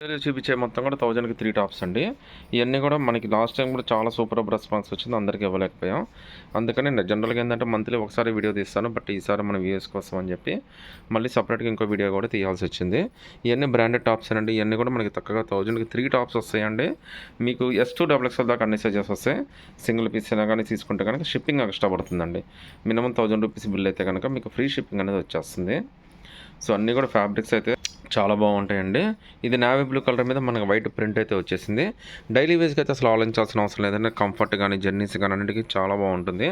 చూపించే మొత్తం కూడా 1000కి 3 టాప్స్ అండి. ఇవన్నీ కూడా మనకి లాస్ట్ టైం కూడా చాలా సూపర్ రెస్పాన్స్ వచ్చింది. అందరికీ ఇవ్వలేకపోయాం. అందుకని జనరల్గా ఏంటంటే మంత్లీ ఒకసారి వీడియో తీస్తాను. బట్ ఈసారి మన వ్యూస్ కోసం అని చెప్పి మళ్ళీ సపరేట్గా ఇంకో వీడియో కూడా తీయాల్సి వచ్చింది. ఇవన్నీ బ్రాండెడ్ టాప్స్ అండి. ఇవన్నీ కూడా మనకి తక్కువగా 1000కి 3 టాప్స్ వస్తాయండి. మీకు S2 XXL దాకా అన్ని సైజెస్ వస్తాయి. సింగిల్ పీస్ అయినా కానీ తీసుకుంటే కనుక షిప్పింగ్ ఎక్స్ట్రా పడుతుందండి. మినిమం 1000 రూపీస్ బిల్ అయితే కనుక మీకు ఫ్రీ షిప్పింగ్ అనేది వచ్చేస్తుంది. సో అన్నీ కూడా ఫ్యాబ్రిక్స్ అయితే చాలా బాగుంటాయండి. ఇది నావీ బ్లూ కలర్ మీద మనకు వైట్ ప్రింట్ అయితే వచ్చేసింది. డైలీ వేస్కి అయితే అసలు ఆలోచించాల్సిన అవసరం లేదండి. కంఫర్ట్ కానీ జర్నీస్ కానీ అన్నిటికీ చాలా బాగుంటుంది.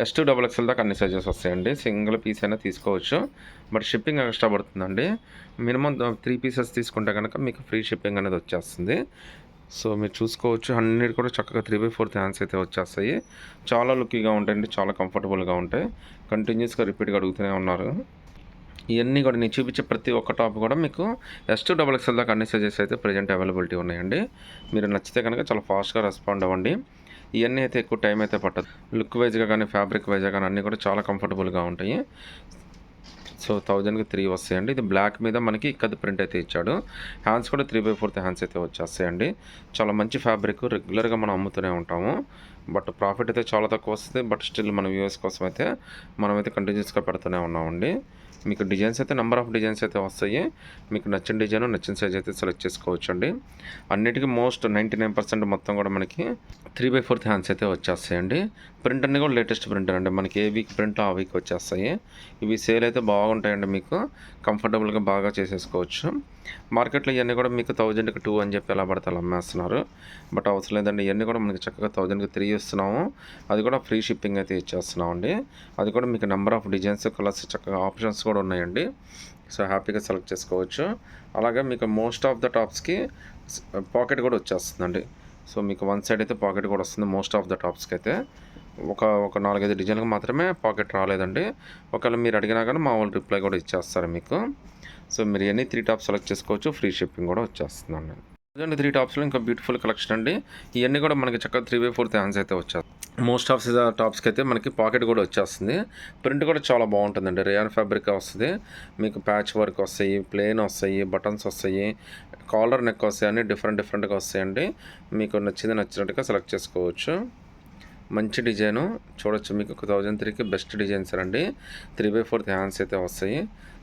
S2 XXL దాకా అన్ని సైజెస్ వస్తాయండి. సింగిల్ పీస్ అయినా తీసుకోవచ్చు. బట్ షిప్పింగ్ ఎక్స్ట్రా పడుతుందండి. మినిమం 3 పీసెస్ తీసుకుంటే కనుక మీకు ఫ్రీ షిప్పింగ్ అనేది వచ్చేస్తుంది. సో మీరు చూసుకోవచ్చు, అన్నిటి కూడా చక్కగా 3/4 హ్యాండ్స్ అయితే వచ్చేస్తాయి. చాలా లుక్కీగా ఉంటాయండి, చాలా కంఫర్టబుల్గా ఉంటాయి. కంటిన్యూస్గా రిపీట్గా అడుగుతూనే ఉన్నారు. ఇవన్నీ కూడా నేను చూపించే ప్రతి ఒక్క టాప్ కూడా మీకు S2 XXL దాకా అన్ని సైజెస్ అయితే ప్రజెంట్ అవైలబిలిటీ ఉన్నాయండి. మీరు నచ్చితే కనుక చాలా ఫాస్ట్గా రెస్పాండ్ అవ్వండి. ఇవన్నీ అయితే ఎక్కువ టైం అయితే పట్టదు. లుక్ వైజ్గా కానీ ఫ్యాబ్రిక్ వైజ్గా కానీ అన్నీ కూడా చాలా కంఫర్టబుల్గా ఉంటాయి. సో 1000కి 3 వస్తాయండి. ఇది బ్లాక్ మీద మనకి ఇక్కది ప్రింట్ అయితే ఇచ్చాడు. హ్యాండ్స్ కూడా 3/4 హ్యాండ్స్ అయితే వచ్చేస్తాయండి. చాలా మంచి ఫ్యాబ్రిక్, రెగ్యులర్గా మనం అమ్ముతూనే ఉంటాము. బట్ ప్రాఫిట్ అయితే చాలా తక్కువ వస్తుంది. బట్ స్టిల్ మన వ్యూవర్స్ కోసం అయితే మనమైతే కంటిన్యూస్గా పెడుతూనే ఉన్నామండి. మీకు డిజైన్స్ అయితే నెంబర్ ఆఫ్ డిజైన్స్ అయితే వస్తాయి. మీకు నచ్చిన డిజైన్ నచ్చిన సైజ్ అయితే సెలెక్ట్ చేసుకోవచ్చు అండి. అన్నిటికీ మోస్ట్ 99% మొత్తం కూడా మనకి 3/4 హ్యాండ్స్ అయితే వచ్చేస్తాయండి. ప్రింట్ అన్నీ కూడా లేటెస్ట్ ప్రింట్ అండి. మనకి ఏ వీక్ ప్రింట్ ఆ వీక్ వచ్చేస్తాయి. ఇవి సేల్ అయితే బాగుంటాయండి. మీకు కంఫర్టబుల్గా బాగా చేసేసుకోవచ్చు. మార్కెట్లో ఇవన్నీ కూడా మీకు 1000కి 2 అని చెప్పి ఎలా పడితే అలా అమ్మేస్తున్నారు. బట్ అవసరం లేదండి. ఇవన్నీ కూడా మనకి చక్కగా 1000కి 3 ఇస్తున్నాము. అది కూడా ఫ్రీ షిప్పింగ్ అయితే ఇచ్చేస్తున్నాం అండి. అది కూడా మీకు నెంబర్ ఆఫ్ డిజైన్స్, కలర్స్, చక్కగా ఆప్షన్స్ కూడా ఉన్నాయండి. సో హ్యాపీగా సెలెక్ట్ చేసుకోవచ్చు. అలాగే మీకు మోస్ట్ ఆఫ్ ద టాప్స్కి పాకెట్ కూడా వచ్చేస్తుందండి. సో మీకు వన్ సైడ్ అయితే పాకెట్ కూడా వస్తుంది మోస్ట్ ఆఫ్ ద టాప్స్కి అయితే. ఒక 4-5 డిజైన్కి మాత్రమే పాకెట్ రాలేదండి. ఒకవేళ మీరు అడిగినా కానీ మా వాళ్ళు రిప్లై కూడా ఇచ్చేస్తారు మీకు. సో మీరు ఎన్ని 3 టాప్స్ సెలెక్ట్ చేసుకోవచ్చు. ఫ్రీ షిప్పింగ్ కూడా వచ్చేస్తుందండి. 3 టాప్స్లో ఇంకా బ్యూటిఫుల్ కలెక్షన్ అండి. ఇవన్నీ కూడా మనకి చక్కగా 3/4 హ్యాండ్స్ అయితే వచ్చేస్తాయి. మోస్ట్ ఆఫ్ ద టాప్స్కి అయితే మనకి పాకెట్ కూడా వచ్చేస్తుంది. ప్రింట్ కూడా చాలా బాగుంటుందండి. రేయాన్ ఫ్యాబ్రిక్ వస్తుంది. మీకు ప్యాచ్ వర్క్ వస్తాయి, ప్లెయిన్ వస్తాయి, బటన్స్ వస్తాయి, కాలర్ నెక్ వస్తాయి. అన్నీ డిఫరెంట్గా వస్తాయండి. మీకు నచ్చినట్టుగా సెలెక్ట్ చేసుకోవచ్చు. మంచి డిజైను చూడొచ్చు. మీకు 1003కి బెస్ట్ డిజైన్స్ అండి. 3/4 హ్యాండ్స్ అయితే వస్తాయి.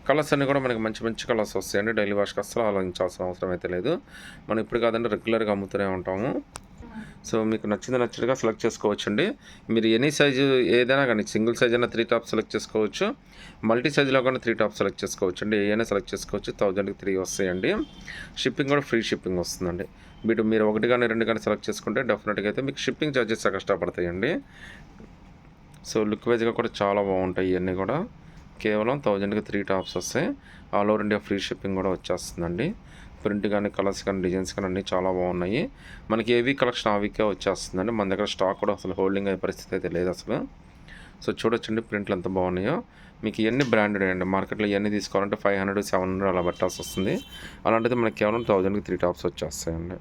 కలర్స్ అన్నీ కూడా మనకి మంచి కలర్స్ వస్తాయండి. డైలీ వాష్కి అస్సలు ఆలోచించాల్సిన అవసరం అయితే లేదు. మనం ఇప్పుడు కాదంటే రెగ్యులర్గా అమ్ముతూనే ఉంటాము. సో మీకు నచ్చినట్టుగా సెలెక్ట్ చేసుకోవచ్చండి. మీరు ఎనీ సైజు ఏదైనా కానీ సింగిల్ సైజ్ అయినా 3 టాప్స్ సెలెక్ట్ చేసుకోవచ్చు. మల్టీ సైజులో కానీ 3 టాప్స్ సెలెక్ట్ చేసుకోవచ్చు అండి. ఏదైనా సెలెక్ట్ చేసుకోవచ్చు. 1000కి 3 వస్తాయండి. షిప్పింగ్ కూడా ఫ్రీ షిప్పింగ్ వస్తుందండి. మీరు 1 కానీ 2 కానీ సెలెక్ట్ చేసుకుంటే డెఫినెట్గా అయితే మీకు షిప్పింగ్ ఛార్జెస్ కష్టపడతాయండి. సో లుక్ వైజ్గా కూడా చాలా బాగుంటాయి. ఇవన్నీ కూడా కేవలం 1000కి 3 టాప్స్ వస్తాయి. All over India free shipping కూడా వచ్చేస్తుందండి. ప్రింట్ కానీ కలర్స్ కానీ డిజైన్స్ కానీ అన్నీ చాలా బాగున్నాయి. మనకి ఏ వీక్ కలెక్షన్ ఆ వీకే వచ్చేస్తుందండి. మన దగ్గర స్టాక్ కూడా అసలు హోల్డింగ్ అయ్యే పరిస్థితి అయితే లేదు అసలు. సో చూడొచ్చండి ప్రింట్లు ఎంత బాగున్నాయో. మీకు ఇవన్నీ బ్రాండెడ్ అండి. మార్కెట్లో ఇవన్నీ తీసుకోవాలంటే 500, 700 అలా పెట్టాల్సి వస్తుంది. అలాంటిది మనకి కేవలం 1000కి 3 టాప్స్ వచ్చేస్తాయండి.